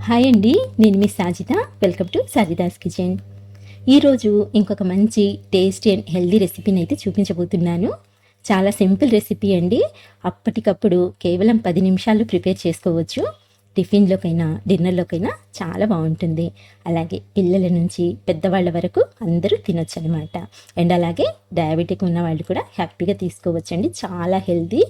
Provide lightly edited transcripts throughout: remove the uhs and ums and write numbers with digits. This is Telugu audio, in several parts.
హాయ్ అండి, నేను మీ Sajida. Welcome to Sajida's kitchen. ఈరోజు ఇంకొక మంచి టేస్టీ అండ్ హెల్దీ రెసిపీని అయితే చూపించబోతున్నాను. చాలా సింపుల్ రెసిపీ అండి. అప్పటికప్పుడు కేవలం 10 నిమిషాల్లో ప్రిపేర్ చేసుకోవచ్చు. టిఫిన్లోకైనా డిన్నర్లోకైనా చాలా బాగుంటుంది. అలాగే పిల్లల నుంచి పెద్దవాళ్ళ వరకు అందరూ తినొచ్చు అనమాట. అండ్ అలాగే డయాబెటిక్ ఉన్న వాళ్ళు కూడా హ్యాపీగా తీసుకోవచ్చు అండి. చాలా హెల్దీ.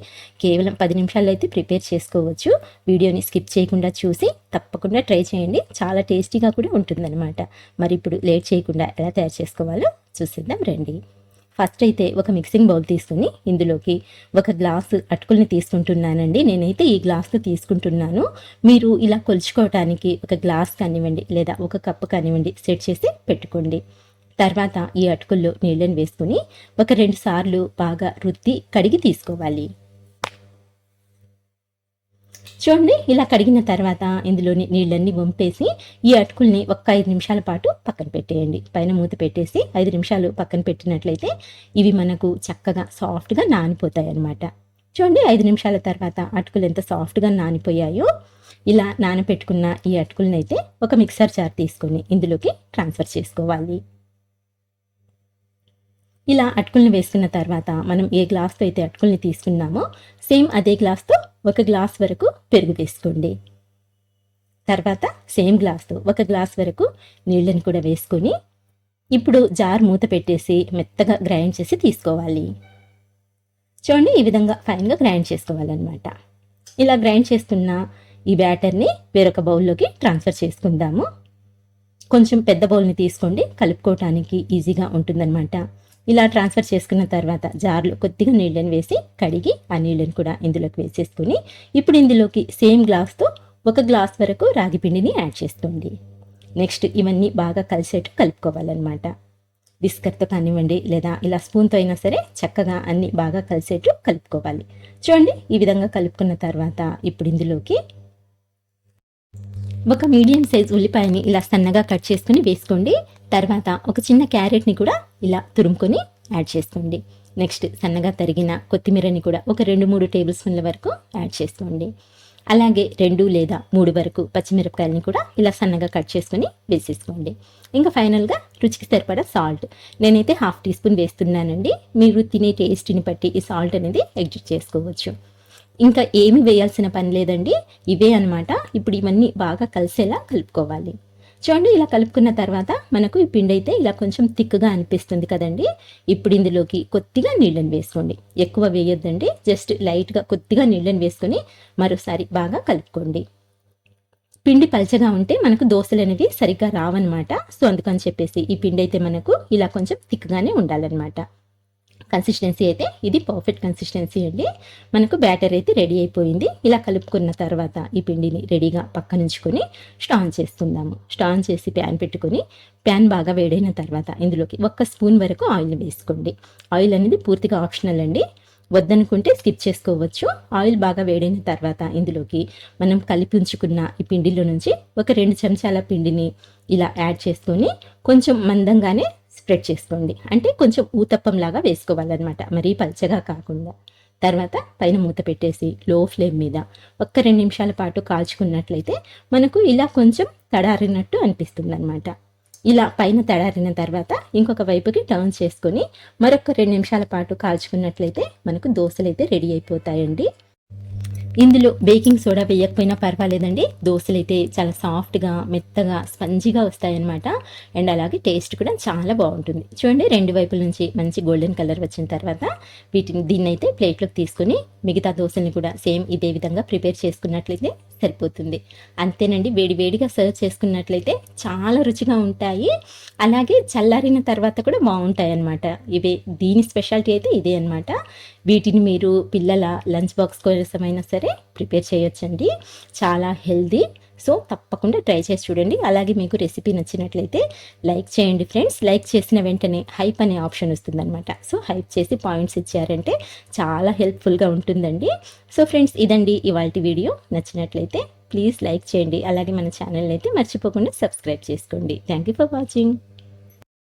కేవలం 10 నిమిషాల్లో అయితే ప్రిపేర్ చేసుకోవచ్చు. వీడియోని స్కిప్ చేయకుండా చూసి తప్పకుండా ట్రై చేయండి. చాలా టేస్టీగా కూడా ఉంటుందన్నమాట. మరి ఇప్పుడు లేట్ చేయకుండా ఎలా తయారు చేసుకోవాలో చూసిద్దాం రండి. ఫస్ట్ అయితే ఒక మిక్సింగ్ బౌల్ తీసుకుని ఇందులోకి ఒక గ్లాసు అటుకుల్ని తీసుకుంటున్నానండి. నేనైతే ఈ గ్లాస్తో తీసుకుంటున్నాను. మీరు ఇలా కొలుచుకోవటానికి ఒక గ్లాస్ కానివ్వండి లేదా ఒక కప్పు కానివ్వండి సెట్ చేసి పెట్టుకోండి. తర్వాత ఈ అటుకుల్లో నీళ్ళని వేసుకుని ఒక 2 సార్లు బాగా రుద్ది కడిగి తీసుకోవాలి. చూడండి, ఇలా కడిగిన తర్వాత ఇందులోని నీళ్ళన్నీ వంపేసి ఈ అటుకుల్ని ఒక 5 నిమిషాల పాటు పక్కన పెట్టేయండి. పైన మూత పెట్టేసి 5 నిమిషాలు పక్కన పెట్టినట్లయితే ఇవి మనకు చక్కగా సాఫ్ట్గా నానిపోతాయి అన్నమాట. చూడండి, 5 నిమిషాల తర్వాత అటుకులు ఎంత సాఫ్ట్గా నానిపోయాయో. ఇలా నానపెట్టుకున్న ఈ అటుకుల్ని అయితే ఒక మిక్సర్ జార్ తీసుకొని ఇందులోకి ట్రాన్స్ఫర్ చేసుకోవాలి. ఇలా అటుకుల్ని వేసుకున్న తర్వాత మనం ఏ గ్లాస్తో అయితే అటుకుల్ని తీసుకున్నామో సేమ్ అదే గ్లాస్తో ఒక గ్లాస్ వరకు పెరుగు వేసుకోండి. తర్వాత సేమ్ గ్లాస్తో ఒక గ్లాస్ వరకు నీళ్ళని కూడా వేసుకొని ఇప్పుడు జార్ మూత పెట్టేసి మెత్తగా గ్రైండ్ చేసి తీసుకోవాలి. చూడండి, ఈ విధంగా ఫైన్గా గ్రైండ్ చేసుకోవాలన్నమాట. ఇలా గ్రైండ్ చేసుకున్న ఈ బ్యాటర్ని వేరొక బౌల్లోకి ట్రాన్స్ఫర్ చేసుకుందాము. కొంచెం పెద్ద బౌల్ని తీసుకోండి, కలుపుకోవటానికి ఈజీగా ఉంటుందన్నమాట. ఇలా ట్రాన్స్ఫర్ చేసుకున్న తర్వాత జార్లో కొద్దిగా నీళ్ళని వేసి కడిగి ఆ నీళ్ళని కూడా ఇందులోకి వేసేసుకుని ఇప్పుడు ఇందులోకి సేమ్ గ్లాస్తో ఒక గ్లాస్ వరకు రాగి పిండిని యాడ్ చేసుకోండి. నెక్స్ట్ ఇవన్నీ బాగా కలిసేట్టు కలుపుకోవాలన్నమాట. బిస్కట్తో కానివ్వండి లేదా ఇలా స్పూన్తో అయినా సరే చక్కగా అన్నీ బాగా కలిసేట్టు కలుపుకోవాలి. చూడండి, ఈ విధంగా కలుపుకున్న తర్వాత ఇప్పుడు ఇందులోకి ఒక మీడియం సైజ్ ఉల్లిపాయని ఇలా సన్నగా కట్ చేసుకుని వేసుకోండి. తర్వాత ఒక చిన్న క్యారెట్ని కూడా ఇలా తురుముకొని యాడ్ చేసుకోండి. నెక్స్ట్ సన్నగా తరిగిన కొత్తిమీరని కూడా ఒక 2-3 టేబుల్ స్పూన్ల వరకు యాడ్ చేసుకోండి. అలాగే 2 లేదా 3 వరకు పచ్చిమిరపకాయలని కూడా ఇలా సన్నగా కట్ చేసుకొని వేసేసుకోండి. ఇంకా ఫైనల్గా రుచికి సరిపడా సాల్ట్ నేనైతే 1/2 టీ స్పూన్ వేస్తున్నానండి. మీరు తినే టేస్ట్ని బట్టి ఈ సాల్ట్ అనేది అడ్జస్ట్ చేసుకోవచ్చు. ఇంకా ఏమి వేయాల్సిన పని లేదండి, ఇవే అనమాట. ఇప్పుడు ఇవన్నీ బాగా కలిసేలా కలుపుకోవాలి. చూడండి, ఇలా కలుపుకున్న తర్వాత మనకు ఈ పిండి అయితే ఇలా కొంచెం థిక్గా అనిపిస్తుంది కదండి. ఇప్పుడు ఇందులోకి కొద్దిగా నీళ్ళని వేసుకోండి. ఎక్కువ వేయొద్దండి, జస్ట్ లైట్గా కొద్దిగా నీళ్ళని వేసుకొని మరోసారి బాగా కలుపుకోండి. పిండి పల్చగా ఉంటే మనకు దోశలు అనేవి సరిగ్గా రావన్నమాట. సో అందుకని చెప్పేసి ఈ పిండి అయితే మనకు ఇలా కొంచెం థిక్గానే ఉండాలన్నమాట. కన్సిస్టెన్సీ అయితే ఇది పర్ఫెక్ట్ కన్సిస్టెన్సీ అండి. మనకు బ్యాటర్ అయితే రెడీ అయిపోయింది. ఇలా కలుపుకున్న తర్వాత ఈ పిండిని రెడీగా పక్కనుంచుకొని స్టవ్ ఆన్ చేసుకుందాము. స్టవ్ ఆన్ చేసి ప్యాన్ పెట్టుకొని ప్యాన్ బాగా వేడైన తర్వాత ఇందులోకి 1 స్పూన్ వరకు ఆయిల్ వేసుకోండి. ఆయిల్ అనేది పూర్తిగా ఆప్షనల్ అండి, వద్దనుకుంటే స్కిప్ చేసుకోవచ్చు. ఆయిల్ బాగా వేడైన తర్వాత ఇందులోకి మనం కలిపి ఉంచుకున్న ఈ పిండిలో నుంచి ఒక 2 చెంచాల పిండిని ఇలా యాడ్ చేసుకొని కొంచెం మందంగానే స్ప్రెడ్ చేసుకోండి. అంటే కొంచెం ఊతప్పంలాగా వేసుకోవాలన్నమాట, మరీ పల్చగా కాకుండా. తర్వాత పైన మూత పెట్టేసి లో ఫ్లేమ్ మీద ఒక 2 నిమిషాల పాటు కాల్చుకున్నట్లయితే మనకు ఇలా కొంచెం తడారినట్టు అనిపిస్తుంది అనమాట. ఇలా పైన తడారిన తర్వాత ఇంకొక వైపుకి టర్న్ చేసుకొని మరొక 2 నిమిషాల పాటు కాల్చుకున్నట్లయితే మనకు దోశలు అయితే రెడీ అయిపోతాయండి. ఇందులో బేకింగ్ సోడా వేయకపోయినా పర్వాలేదండి. దోశలు అయితే చాలా సాఫ్ట్గా మెత్తగా స్పంజీగా వస్తాయన్నమాట. అండ్ అలాగే టేస్ట్ కూడా చాలా బాగుంటుంది. చూడండి, 2 వైపుల నుంచి మంచి గోల్డెన్ కలర్ వచ్చిన తర్వాత దీన్ని అయితే ప్లేట్లోకి తీసుకొని మిగతా దోశల్ని కూడా సేమ్ ఇదే విధంగా ప్రిపేర్ చేసుకున్నట్లయితే సరిపోతుంది. అంతేనండి, వేడివేడిగా సర్వ్ చేసుకున్నట్లయితే చాలా రుచిగా ఉంటాయి. అలాగే చల్లారిన తర్వాత కూడా బాగుంటాయి అన్నమాట. దీని స్పెషాలిటీ అయితే ఇదే అనమాట. వీటిని మీరు పిల్లల లంచ్ బాక్స్ కోసమైనా సరే ప్రిపేర్ చేయొచ్చండి. చాలా హెల్దీ. సో తప్పకుండా ట్రై చేసి చూడండి. అలాగే మీకు రెసిపీ నచ్చినట్లయితే లైక్ చేయండి ఫ్రెండ్స్. లైక్ చేసిన వెంటనే హైప్ అనే ఆప్షన్ వస్తుందన్నమాట. సో హైప్ చేసి పాయింట్స్ ఇచ్చారంటే చాలా హెల్ప్ఫుల్గా ఉంటుందండి. సో ఫ్రెండ్స్, ఇదండి ఇవాల్టి వీడియో. నచ్చినట్లయితే ప్లీజ్ లైక్ చేయండి. అలాగే మన ఛానల్ని అయితే మర్చిపోకుండా సబ్స్క్రైబ్ చేసుకోండి. Thank you for watching.